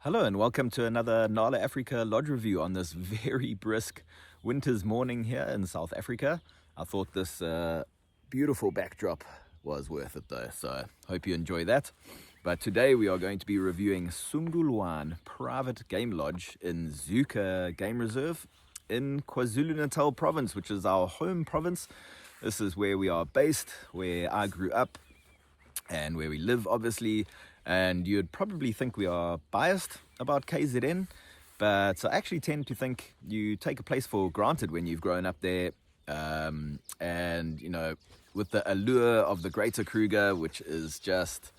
Hello and welcome to another Nala Africa Lodge review on this very brisk winter's morning here in South Africa. I thought this beautiful backdrop was worth it though, so hope you enjoy that. But today we are going to be reviewing Sungulwane Private Game Lodge in Zuka Game Reserve in KwaZulu Natal Province, which is our home province. This is where we are based, where I grew up and where we live obviously. And you'd probably think we are biased about KZN, but I actually tend to think you take a place for granted when you've grown up there. And, you know, with the allure of the Greater Kruger, which is just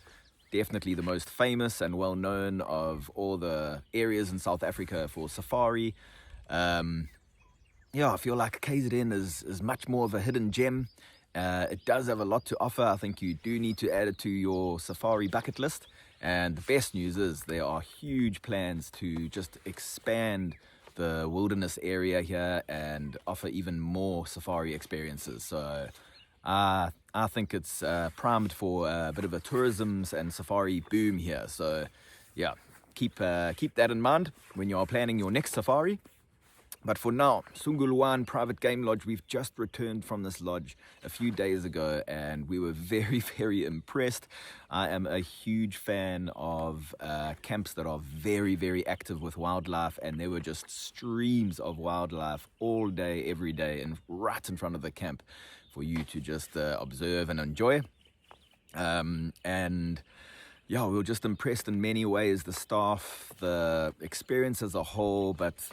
definitely the most famous and well known of all the areas in South Africa for safari. I feel like KZN is much more of a hidden gem. It does have a lot to offer. I think you do need to add it to your safari bucket list. And the best news is there are huge plans to just expand the wilderness area here and offer even more safari experiences. So I think it's primed for a bit of a tourism and safari boom here. So yeah, keep that in mind when you are planning your next safari. But for now, Sungulwane Private Game Lodge, we've just returned from this lodge a few days ago and we were very, very impressed. I am a huge fan of camps that are very, very active with wildlife, and there were just streams of wildlife all day, every day, and right in front of the camp for you to just observe and enjoy. We were just impressed in many ways, the staff, the experience as a whole, but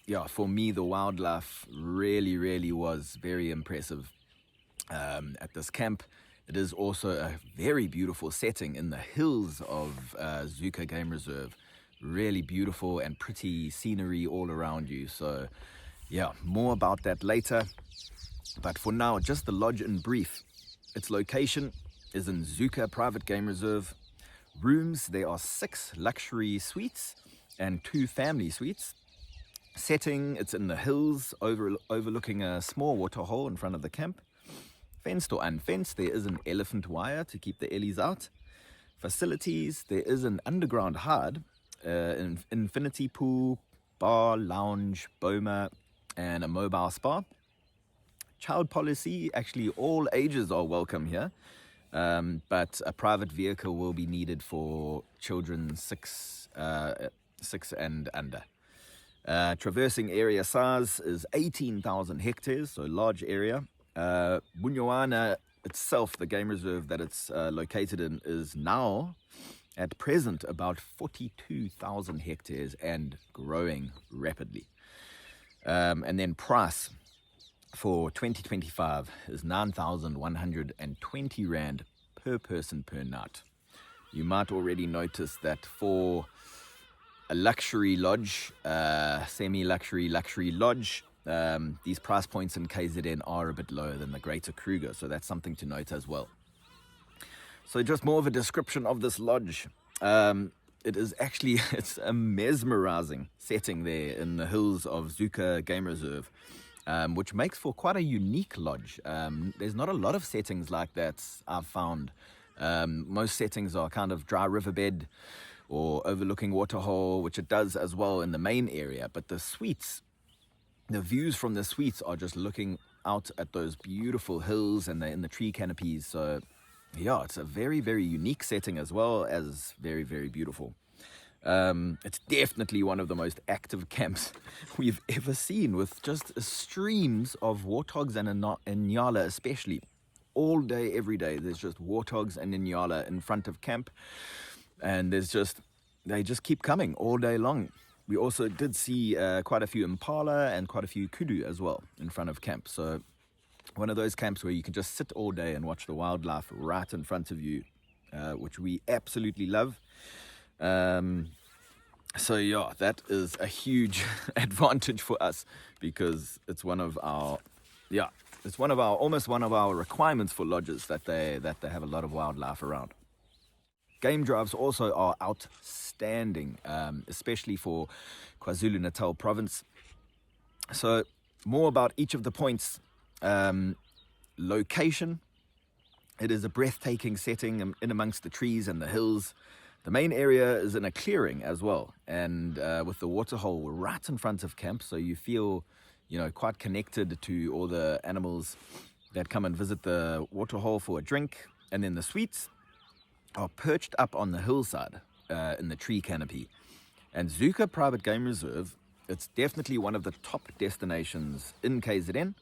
yeah, for me, the wildlife really, really was very impressive at this camp. It is also a very beautiful setting in the hills of Zuka Game Reserve. Really beautiful and pretty scenery all around you. So yeah, more about that later. But for now, just the lodge in brief. Its location is in Zuka Private Game Reserve. Rooms, there are 6 luxury suites and 2 family suites. Setting, it's in the hills overlooking a small waterhole in front of the camp. Fenced or unfenced, there is an elephant wire to keep the ellies out. Facilities, there is an underground hard, infinity pool, bar, lounge, boma, and a mobile spa. Child policy, actually all ages are welcome here, but a private vehicle will be needed for children 6 and under. Traversing area size is 18,000 hectares, so large area. Bunyawana itself, the game reserve that it's located in, is now at present about 42,000 hectares and growing rapidly. And then price for 2025 is 9,120 Rand per person per night. You might already notice that for a luxury lodge, semi-luxury lodge, these price points in KZN are a bit lower than the Greater Kruger, so that's something to note as well. So just more of a description of this lodge. It is actually, it's a mesmerizing setting there in the hills of Zuka Game Reserve, which makes for quite a unique lodge. There's not a lot of settings like that I've found. Most settings are kind of dry riverbed or overlooking waterhole, which it does as well in the main area. But the suites, the views from the suites are just looking out at those beautiful hills and they're in the tree canopies. So yeah, it's a very, very unique setting as well as very, very beautiful. It's definitely one of the most active camps we've ever seen, with just streams of warthogs and Inyala especially. All day, every day, there's just warthogs and Inyala in front of camp. And they just keep coming all day long. We also did see quite a few impala and quite a few kudu as well in front of camp. So one of those camps where you can just sit all day and watch the wildlife right in front of you, which we absolutely love. So yeah, that is a huge advantage for us because it's almost one of our requirements for lodges that they have a lot of wildlife around. Game drives also are outstanding, especially for KwaZulu Natal Province. So more about each of the points. Location, it is a breathtaking setting in amongst the trees and the hills. The main area is in a clearing as well, and with the waterhole right in front of camp, so you feel, quite connected to all the animals that come and visit the waterhole for a drink. And then the suites are perched up on the hillside in the tree canopy. And Zuka Private Game Reserve, it's definitely one of the top destinations in KZN.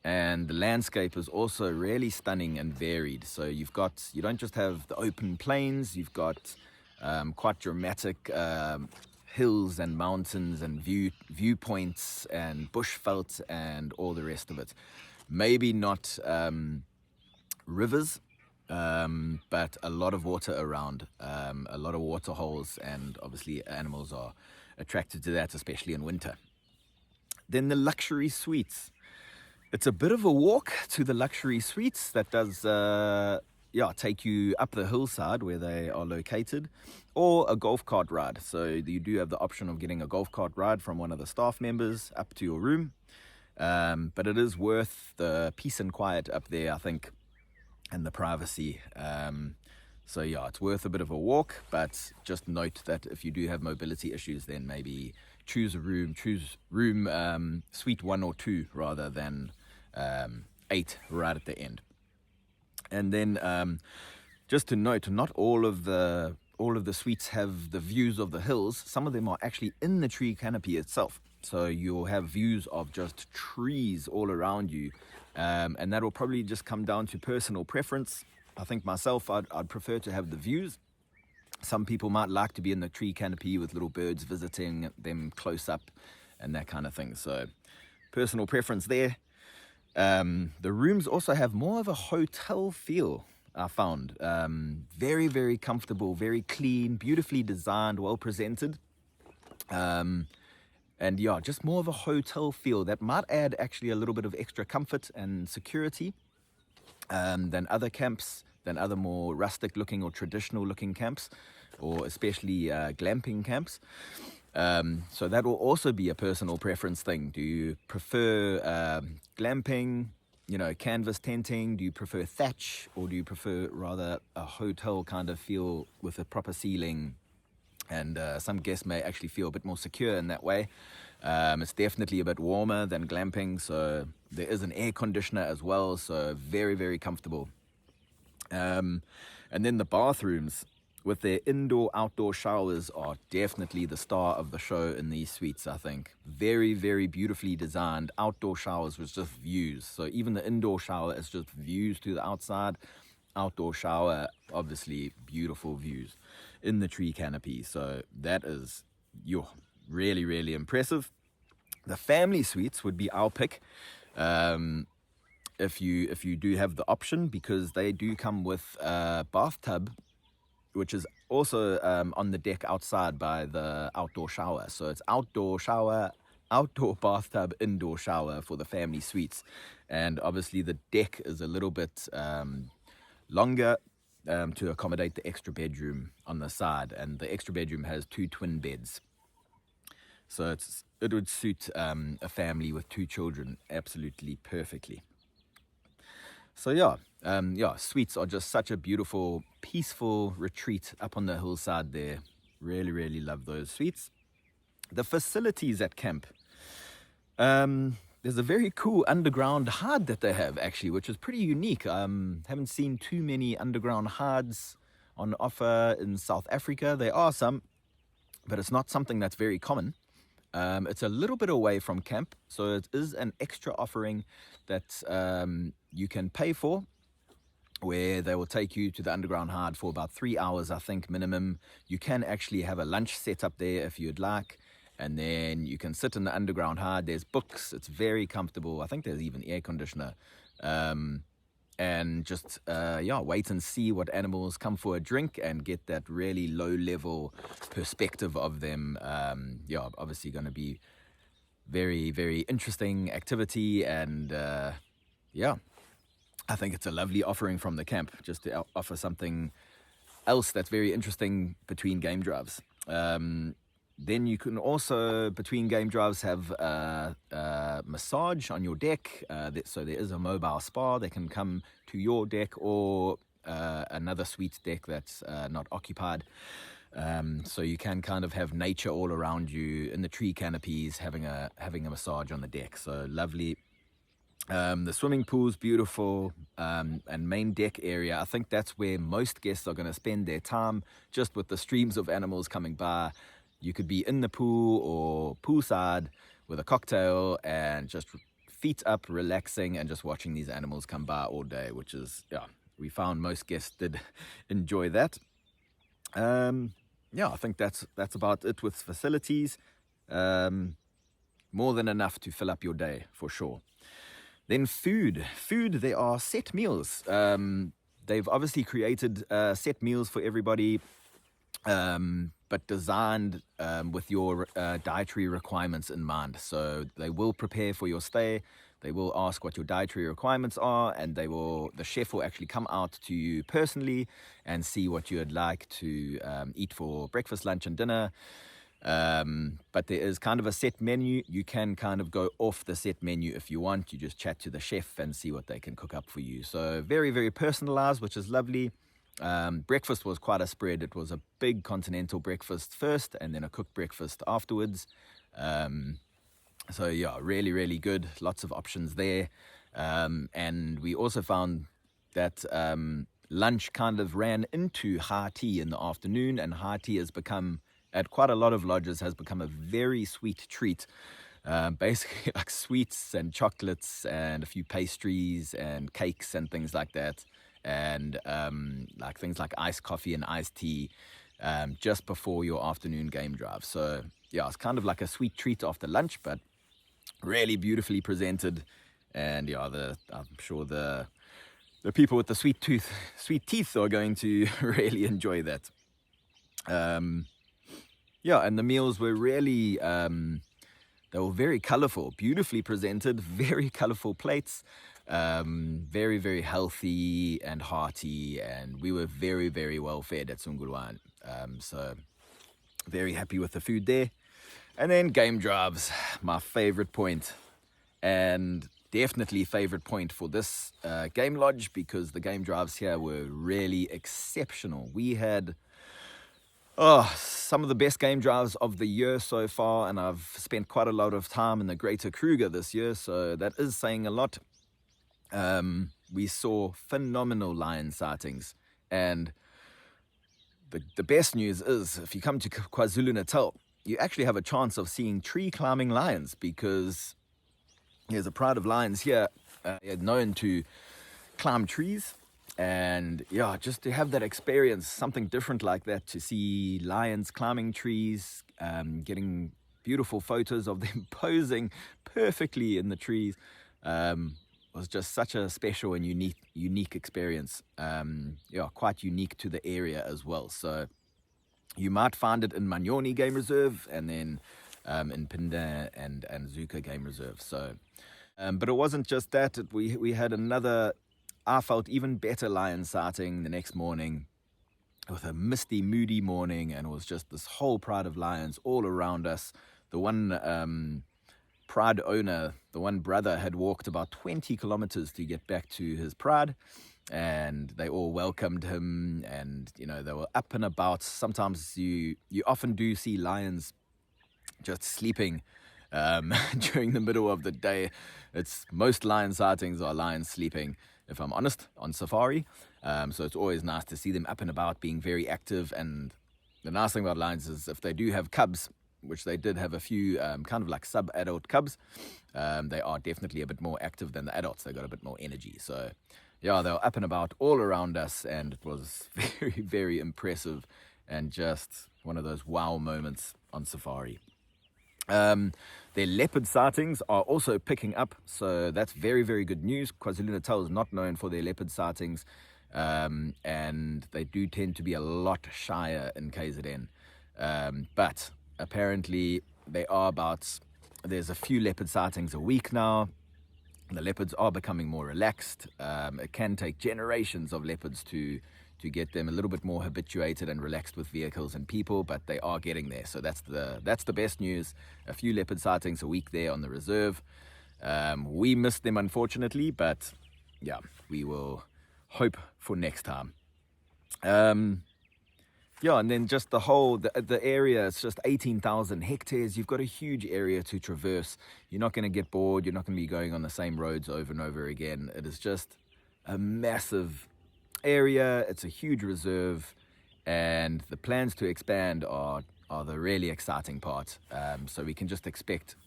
And the landscape is also really stunning and varied. So you don't just have the open plains, you've got quite dramatic hills and mountains and viewpoints and bushveld and all the rest of it. Maybe not rivers, but a lot of water around, a lot of water holes, and obviously animals are attracted to that, especially in winter. Then the luxury suites. It's a bit of a walk to the luxury suites that does take you up the hillside where they are located, or a golf cart ride. So you do have the option of getting a golf cart ride from one of the staff members up to your room. But it is worth the peace and quiet up there, I think, and the privacy. So it's worth a bit of a walk, but just note that if you do have mobility issues, then maybe choose room suite 1 or 2 rather than 8 right at the end. And then just to note, not all of the suites have the views of the hills. Some of them are actually in the tree canopy itself. So you'll have views of just trees all around you. And that will probably just come down to personal preference. I think myself, I'd prefer to have the views. Some people might like to be in the tree canopy with little birds visiting them close up and that kind of thing. So personal preference there. The rooms also have more of a hotel feel, I found. Very, very comfortable, very clean, beautifully designed, well presented. And just more of a hotel feel that might add actually a little bit of extra comfort and security than other camps, than other more rustic looking or traditional looking camps, or especially glamping camps. So that will also be a personal preference thing. Do you prefer glamping, canvas tenting? Do you prefer thatch, or do you prefer rather a hotel kind of feel with a proper ceiling? And some guests may actually feel a bit more secure in that way. It's definitely a bit warmer than glamping, so there is an air conditioner as well, so very, very comfortable. And then the bathrooms with their indoor-outdoor showers are definitely the star of the show in these suites, I think. Very, very beautifully designed outdoor showers with just views. So even the indoor shower is just views to the outside. Outdoor shower, obviously beautiful views in the tree canopy. So that is really, really impressive. The family suites would be our pick. If you do have the option, because they do come with a bathtub, which is also on the deck outside by the outdoor shower. So it's outdoor shower, outdoor bathtub, indoor shower for the family suites. And obviously the deck is a little bit longer to accommodate the extra bedroom on the side. And the extra bedroom has 2 twin beds. So it would suit a family with 2 children absolutely perfectly. So suites are just such a beautiful, peaceful retreat up on the hillside there. Really, really love those suites. The facilities at camp. There's a very cool underground hard that they have actually, which is pretty unique. Haven't seen too many underground hards on offer in South Africa. There are some, but it's not something that's very common. It's a little bit away from camp, so it is an extra offering that you can pay for, where they will take you to the underground hard for about 3 hours, I think, minimum. You can actually have a lunch set up there if you'd like, and then you can sit in the underground hard. There's books, it's very comfortable. I think there's even air conditioner. And just wait and see what animals come for a drink and get that really low level perspective of them. Obviously going to be very, very interesting activity, and I think it's a lovely offering from the camp just to offer something else that's very interesting between game drives. Then you can also, between game drives, have a massage on your deck. So there is a mobile spa that can come to your deck or another suite deck that's not occupied. So you can kind of have nature all around you in the tree canopies, having a massage on the deck. So lovely. The swimming pool's beautiful, and main deck area. I think that's where most guests are going to spend their time, just with the streams of animals coming by. You could be in the pool or poolside with a cocktail and just feet up, relaxing, and just watching these animals come by all day, which is, yeah, we found most guests did enjoy that. I think that's about it with facilities. More than enough to fill up your day, for sure. Then food, there are set meals. They've obviously created set meals for everybody, but designed with your dietary requirements in mind. So they will prepare for your stay. They will ask what your dietary requirements are, and the chef will actually come out to you personally and see what you would like to eat for breakfast, lunch, and dinner. But there is kind of a set menu. You can kind of go off the set menu if you want. You just chat to the chef and see what they can cook up for you. So very, very personalized, which is lovely. Breakfast was quite a spread. It was a big continental breakfast first and then a cooked breakfast afterwards. So yeah, really, really good. Lots of options there. And we also found that lunch kind of ran into high tea in the afternoon, and high tea has become, at quite a lot of lodges, has become a very sweet treat. Basically like sweets and chocolates and a few pastries and cakes and things like that. And like things like iced coffee and iced tea just before your afternoon game drive. So yeah, it's kind of like a sweet treat after lunch, but really beautifully presented. And yeah, I'm sure the people with the sweet teeth are going to really enjoy that. Yeah, and the meals were really, they were very colorful, beautifully presented, very colorful plates, very, very healthy and hearty, and we were very, very well fed at Sungulwane. So very happy with the food there. And then game drives, my favorite point, and definitely favorite point for this game lodge, because the game drives here were really exceptional. We had some of the best game drives of the year so far, and I've spent quite a lot of time in the Greater Kruger this year, so that is saying a lot. We saw phenomenal lion sightings, and the best news is, if you come to KwaZulu Natal, you actually have a chance of seeing tree climbing lions, because there's a pride of lions here known to climb trees. And yeah, just to have that experience, something different like that, to see lions climbing trees, getting beautiful photos of them posing perfectly in the trees, was just such a special and unique experience. Quite unique to the area as well. So you might find it in Manyoni Game Reserve, and then in Pinda and Zuka Game Reserve. So, but it wasn't just that. We had another, I felt, even better lion sighting the next morning, with a misty, moody morning, and it was just this whole pride of lions all around us. The one pride owner, the one brother, had walked about 20 kilometers to get back to his pride, and they all welcomed him, and they were up and about. Sometimes you often do see lions just sleeping during the middle of the day. Most lion sightings are lions sleeping, if I'm honest, on safari. So it's always nice to see them up and about, being very active. And the nice thing about lions is, if they do have cubs, which they did have a few kind of like sub-adult cubs, they are definitely a bit more active than the adults. They got a bit more energy. So yeah, they were up and about all around us, and it was very, very impressive, and just one of those wow moments on safari. Their leopard sightings are also picking up, so that's very, very good news. KwaZulu Natal is not known for their leopard sightings, and they do tend to be a lot shyer in KZN. But apparently there's a few leopard sightings a week now. The leopards are becoming more relaxed. It can take generations of leopards to get them a little bit more habituated and relaxed with vehicles and people, but they are getting there. So that's the best news. A few leopard sightings a week there on the reserve. We missed them, unfortunately, but yeah, we will hope for next time. Yeah, and then just the area, it's just 18,000 hectares. You've got a huge area to traverse. You're not going to get bored. You're not going to be going on the same roads over and over again. It is just a massive area. It's a huge reserve, and the plans to expand are the really exciting part. So we can just expect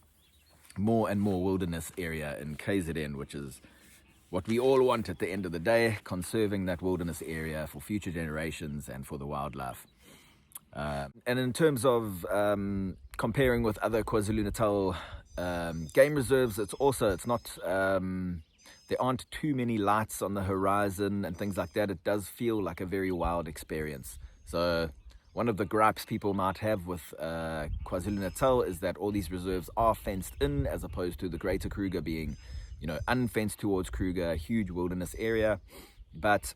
more and more wilderness area in KZN, which is what we all want at the end of the day, conserving that wilderness area for future generations and for the wildlife. And in terms of comparing with other KwaZulu Natal game reserves, it's not, there aren't too many lights on the horizon and things like that. It does feel like a very wild experience. So one of the gripes people might have with KwaZulu Natal is that all these reserves are fenced in, as opposed to the Greater Kruger being, unfenced towards Kruger, a huge wilderness area. But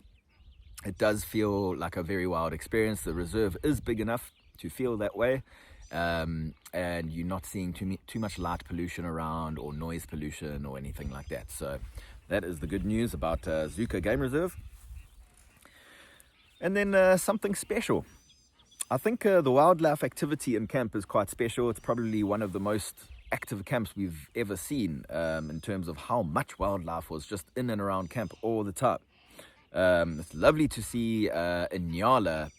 it does feel like a very wild experience. The reserve is big enough to feel that way, and you're not seeing too much light pollution around or noise pollution or anything like that. So that is the good news about Zuka Game Reserve. And then something special. I think the wildlife activity in camp is quite special. It's probably one of the most active camps we've ever seen in terms of how much wildlife was just in and around camp all the time. It's lovely to see Inyala.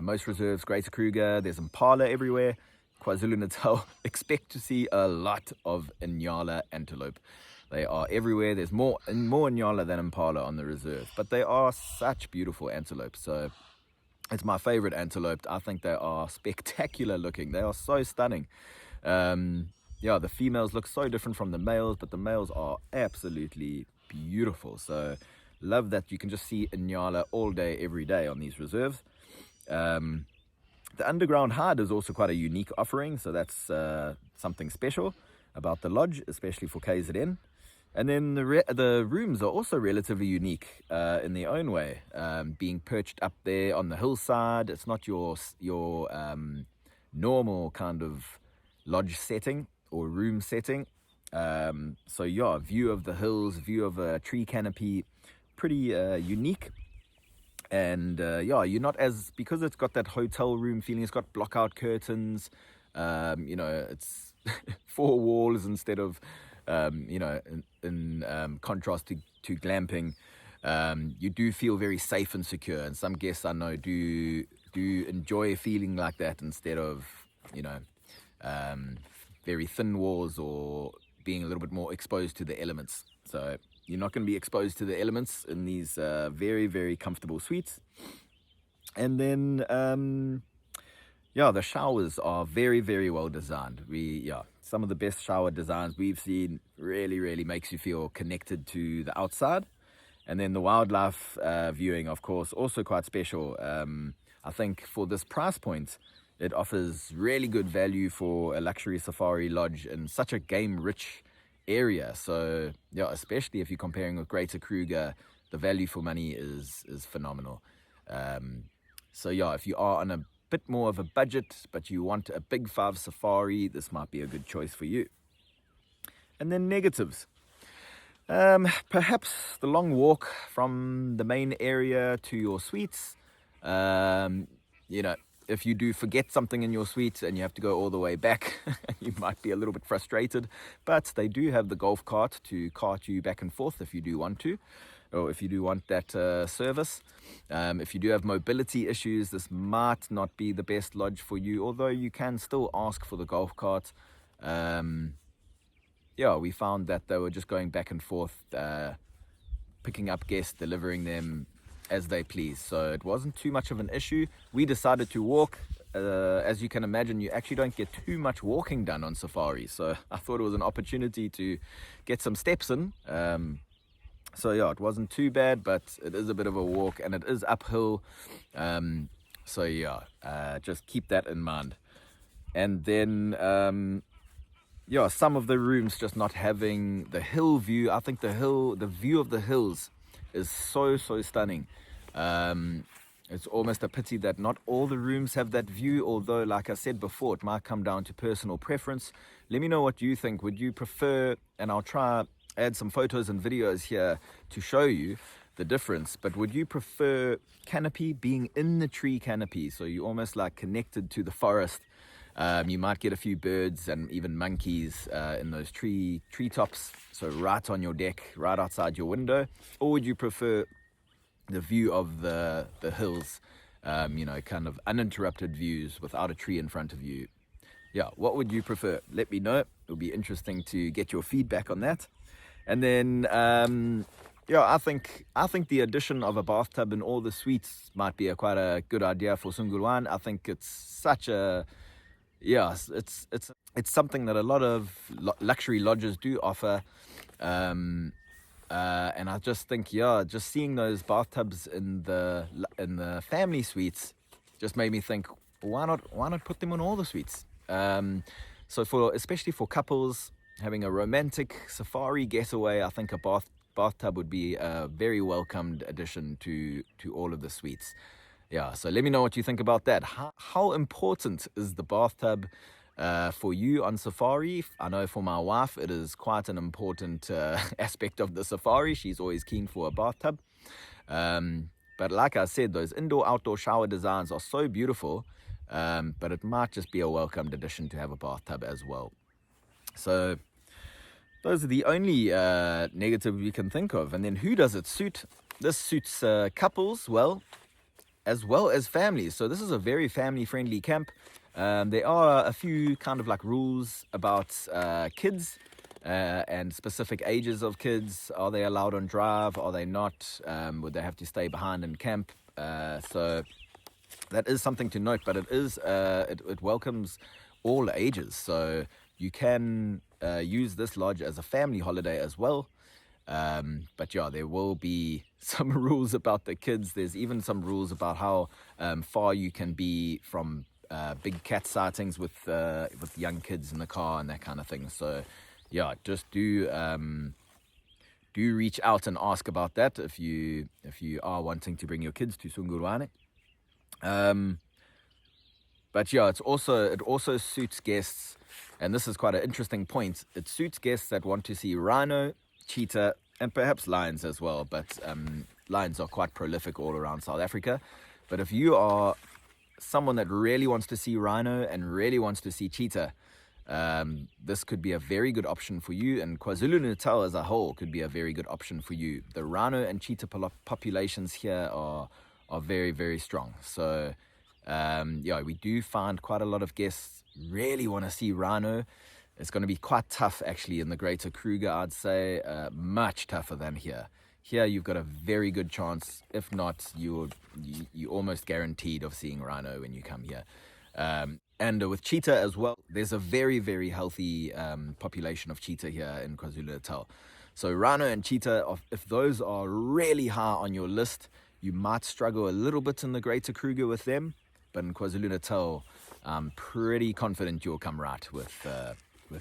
Most reserves, Greater Kruger, there's impala everywhere. KwaZulu Natal, expect to see a lot of Inyala antelope. They are everywhere. There's more Inyala than impala on the reserve, but they are such beautiful antelopes. So it's my favorite antelope. I think they are spectacular looking. They are so stunning. The females look so different from the males, but the males are absolutely beautiful. So love that you can just see Inyala all day, every day on these reserves. The underground hide is also quite a unique offering, so that's something special about the lodge, especially for KZN. And then the rooms are also relatively unique in their own way, being perched up there on the hillside. It's not your normal kind of lodge setting or room setting. View of the hills, view of a tree canopy, pretty unique. And you're not because it's got that hotel room feeling. It's got block-out curtains. It's four walls instead of in contrast to glamping. You do feel very safe and secure, and some guests I know do enjoy feeling like that instead of very thin walls or being a little bit more exposed to the elements. So you're not going to be exposed to the elements in these very, very comfortable suites. And then the showers are very, very well designed. Some of the best shower designs we've seen. Really, really makes you feel connected to the outside. And then the wildlife viewing, of course, also quite special. I think for this price point, it offers really good value for a luxury safari lodge in such a game-rich area. So especially if you're comparing with Greater Kruger, the value for money is phenomenal. If you are on a bit more of a budget, but you want a big 5 safari, this might be a good choice for you. And then negatives. Perhaps the long walk from the main area to your suites. If you do forget something in your suite and you have to go all the way back, you might be a little bit frustrated. But they do have the golf cart to cart you back and forth if you do want to, or if you do want that service. If you do have mobility issues, this might not be the best lodge for you, although you can still ask for the golf cart. We found that they were just going back and forth, picking up guests, delivering them as they please. So it wasn't too much of an issue. We decided to walk. As you can imagine, you actually don't get too much walking done on safari. So I thought it was an opportunity to get some steps in. It wasn't too bad, but it is a bit of a walk and it is uphill. Just keep that in mind. And then, some of the rooms just not having the hill view. I think the view of the hills is so stunning. It's almost a pity that not all the rooms have that view, although like I said before, it might come down to personal preference. Let me know what you think. Would you prefer, and I'll try add some photos and videos here to show you, the difference. But would you prefer canopy, being in the tree canopy, so you're almost like connected to the forest? You might get a few birds and even monkeys in those treetops, so right on your deck, right outside your window? Or would you prefer the view of the hills, kind of uninterrupted views without a tree in front of you? Yeah, what would you prefer? Let me know. It'll be interesting to get your feedback on that. And then, I think the addition of a bathtub in all the suites might be quite a good idea for Sungulwane. I think it's such a it's something that a lot of luxury lodges do offer. And I just think, just seeing those bathtubs in the family suites just made me think, why not put them on all the suites? So especially for couples having a romantic safari getaway, I think a bathtub would be a very welcomed addition to all of the suites. Yeah, so let me know what you think about that. How important is the bathtub for you on safari? I know for my wife it is quite an important aspect of the safari. She's always keen for a bathtub. But like I said, those indoor-outdoor shower designs are so beautiful, but it might just be a welcomed addition to have a bathtub as well. So those are the only negatives we can think of. And then who does it suit? This suits couples as well as families. So this is a very family-friendly camp. There are a few kind of like rules about kids and specific ages of kids. Are they allowed on drive? Are they not? Would they have to stay behind in camp? So that is something to note, but it welcomes all ages. So you can use this lodge as a family holiday as well. But there will be some rules about the kids. There's even some rules about how far you can be from big cat sightings with young kids in the car and that kind of thing. So just do reach out and ask about that if you are wanting to bring your kids to Sungulwane. But it also suits guests, and this is quite an interesting point. It suits guests that want to see rhino, cheetah, and perhaps lions as well. But lions are quite prolific all around South Africa. But if you are someone that really wants to see rhino and really wants to see cheetah, this could be a very good option for you, and KwaZulu Natal as a whole could be a very good option for you. The rhino and cheetah populations here are very, very strong. So we do find quite a lot of guests really want to see rhino. It's going to be quite tough actually in the Greater Kruger, I'd say, much tougher than here. Here you've got a very good chance, if not you're almost guaranteed of seeing rhino when you come here. And with cheetah as well, there's a very, very healthy population of cheetah here in KwaZulu Natal. So rhino and cheetah, if those are really high on your list, you might struggle a little bit in the Greater Kruger with them. But in KwaZulu Natal, I'm pretty confident you'll come right with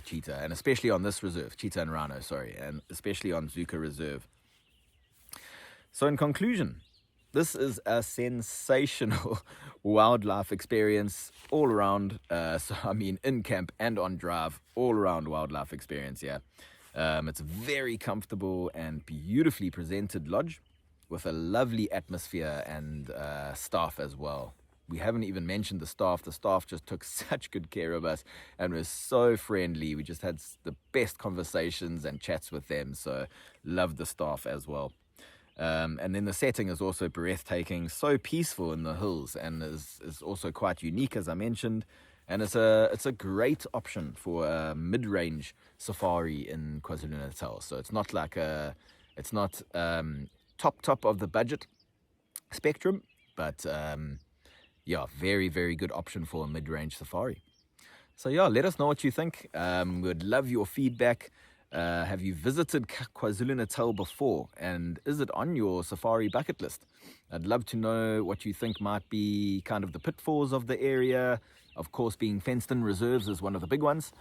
cheetah, and especially on this reserve, cheetah and rhino, and especially on Zuka Reserve. So in conclusion, this is a sensational wildlife experience all around. In camp and on drive, all around wildlife experience, yeah. It's a very comfortable and beautifully presented lodge with a lovely atmosphere and staff as well. We haven't even mentioned the staff. The staff just took such good care of us and was so friendly. We just had the best conversations and chats with them. So loved the staff as well. And then the setting is also breathtaking, so peaceful in the hills, and is also quite unique, as I mentioned. And it's a great option for a mid-range safari in KwaZulu Natal. So it's not like top of the budget spectrum, but very, very good option for a mid-range safari. So let us know what you think. We'd love your feedback. Have you visited KwaZulu Natal before, and is it on your safari bucket list? I'd love to know what you think might be kind of the pitfalls of the area. Of course, being fenced-in reserves is one of the big ones.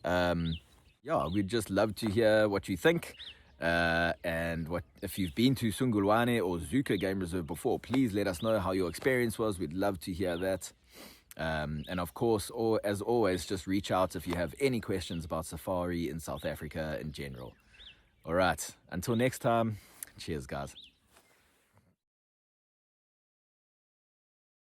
We'd just love to hear what you think. And if you've been to Sungulwane or Zuka Game Reserve before, please let us know how your experience was. We'd love to hear that. And of course, as always, just reach out if you have any questions about safari in South Africa in general. All right, until next time, cheers guys.